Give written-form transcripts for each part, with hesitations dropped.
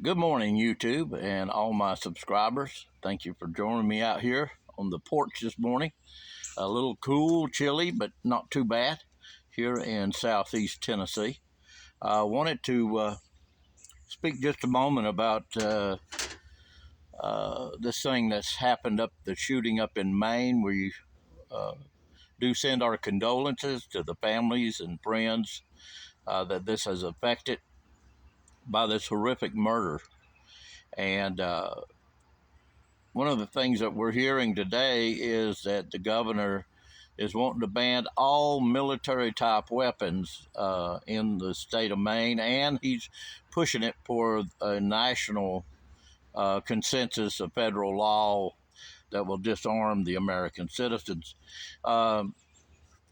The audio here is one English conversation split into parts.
Good morning, YouTube, and all my subscribers. Thank you for joining me out here on the porch this morning. A little cool, chilly, but not too bad here in southeast Tennessee. I wanted to speak just a moment about this thing that's happened the shooting up in Maine. We do send our condolences to the families and friends that this has affected by this horrific murder. And one of the things that we're hearing today is that the governor is wanting to ban all military-type weapons in the state of Maine, and he's pushing it for a national consensus of federal law that will disarm the American citizens.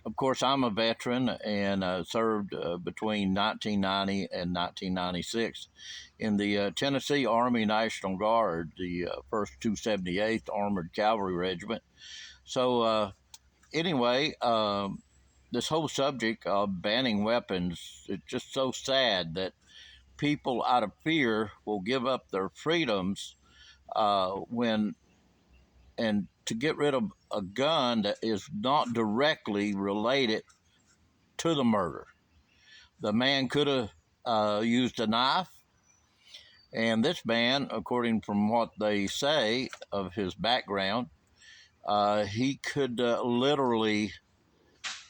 Of course, I'm a veteran and served between 1990 and 1996 in the Tennessee Army National Guard, the 1st 278th Armored Cavalry Regiment. So anyway, this whole subject of banning weapons, it's just so sad that people out of fear will give up their freedoms and to get rid of a gun that is not directly related to the murder. The man could have used a knife, and this man, according from what they say of his background, he could literally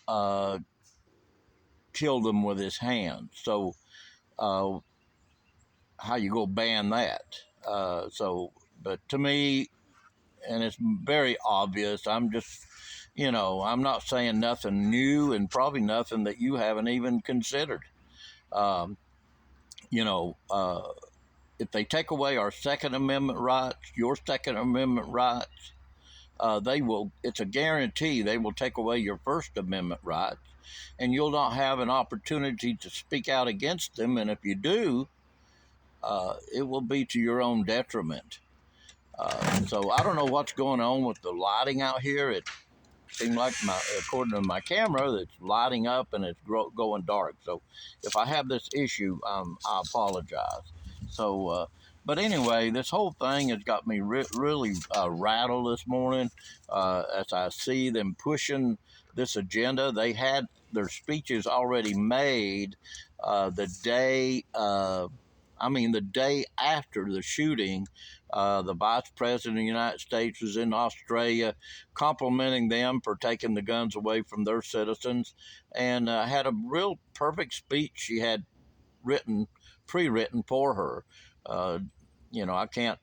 kill them with his hands. So how you go ban that? But to me, and it's very obvious, I'm just, I'm not saying nothing new and probably nothing that you haven't even considered. If they take away our Second Amendment rights, your Second Amendment rights, it's a guarantee they will take away your First Amendment rights, and you'll not have an opportunity to speak out against them. And if you do, it will be to your own detriment. So I don't know what's going on with the lighting out here. It seemed like, according to my camera, it's lighting up and it's going dark. So if I have this issue, I apologize. So, but anyway, this whole thing has got me really rattled this morning as I see them pushing this agenda. They had their speeches already made the day after the shooting. The Vice President of the United States was in Australia complimenting them for taking the guns away from their citizens, and had a real perfect speech she had pre-written for her. I can't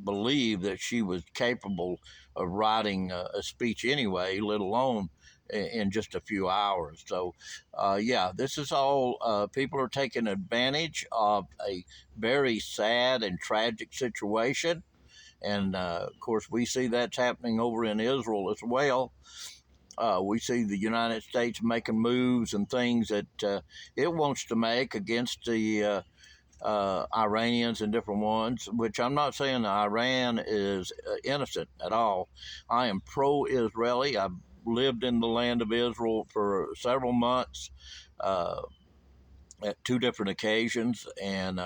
believe that she was capable of writing a speech anyway, let alone in just a few hours. So, this is all, people are taking advantage of a very sad and tragic situation. And, of course, we see that's happening over in Israel as well. We see the United States making moves and things that it wants to make against the Iranians and different ones, which I'm not saying Iran is innocent at all. I am pro-Israeli. I've lived in the land of Israel for several months at two different occasions, and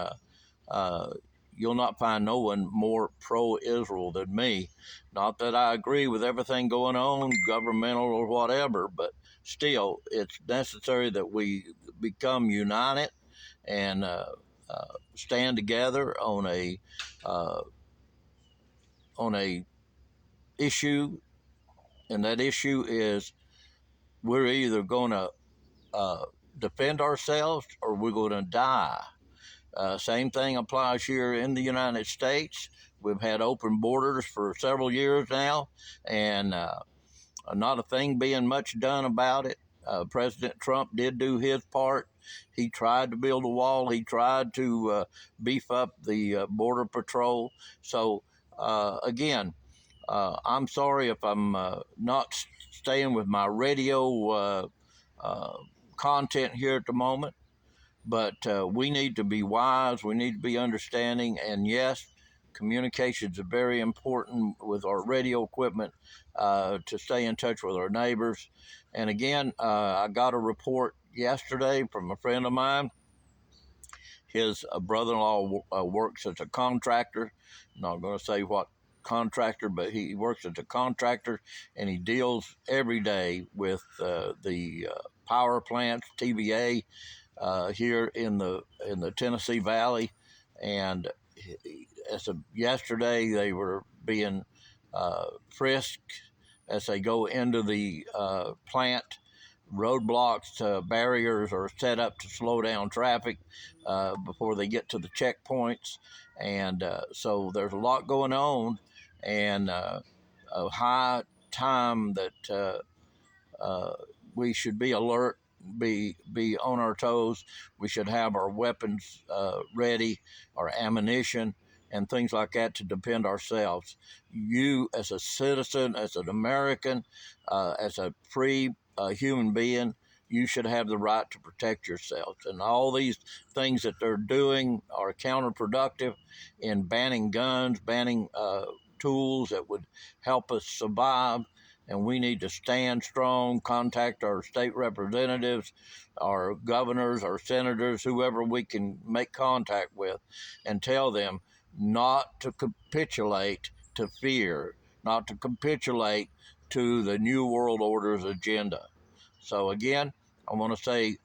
you'll not find no one more pro-Israel than me. Not that I agree with everything going on, governmental or whatever, but still, it's necessary that we become united and stand together on a issue, and that issue is we're either going to defend ourselves or we're going to die. Same thing applies here in the United States. We've had open borders for several years now, and not a thing being much done about it. President Trump did do his part. He tried to build a wall. He tried to beef up the Border Patrol. So, again, I'm sorry if I'm not staying with my radio content here at the moment, but we need to be wise. We need to be understanding. And yes, communications are very important with our radio equipment to stay in touch with our neighbors. And again, I got a report yesterday from a friend of mine. His brother-in-law works as a contractor. I'm not going to say what contractor, but he works as a contractor, and he deals every day with the power plants, TVA, here in the Tennessee Valley. And as of yesterday, they were being frisked as they go into the plant. Roadblocks, barriers are set up to slow down traffic before they get to the checkpoints, and so there's a lot going on, and a high time that uh, we should be alert, be on our toes. We should have our weapons ready, our ammunition, and things like that to defend ourselves. You, as a citizen, as an American, as a free human being, you should have the right to protect yourselves. And all these things that they're doing are counterproductive in banning guns, banning tools that would help us survive. And we need to stand strong, contact our state representatives, our governors, our senators, whoever we can make contact with, and tell them not to capitulate to fear, not to capitulate to the New World Order's agenda. So, again, I want to say,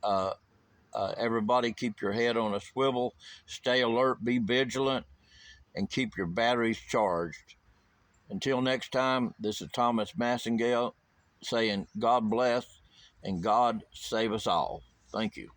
everybody keep your head on a swivel, stay alert, be vigilant, and keep your batteries charged. Until next time, this is Thomas Massengale saying God bless and God save us all. Thank you.